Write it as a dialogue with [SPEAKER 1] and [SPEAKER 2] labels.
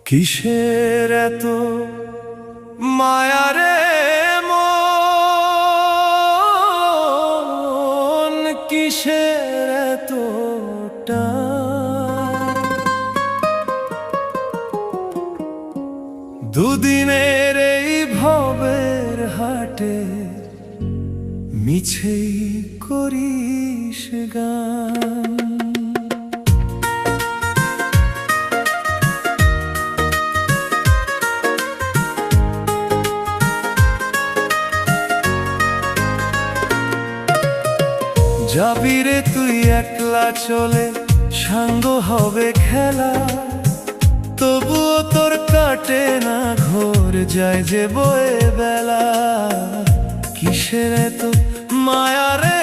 [SPEAKER 1] কিসের এত মায়া রে মন, কিসের এত টান? দুদিনের এই ভবের হাটে মিছেই করিস গান। যাবি রে তুই একলা চলে, সাঙ্গ হবে খেলা, তবুও তোর কাটে না ঘোর, যায় যে বয়ে বেলা। কিসের এত মায়া রে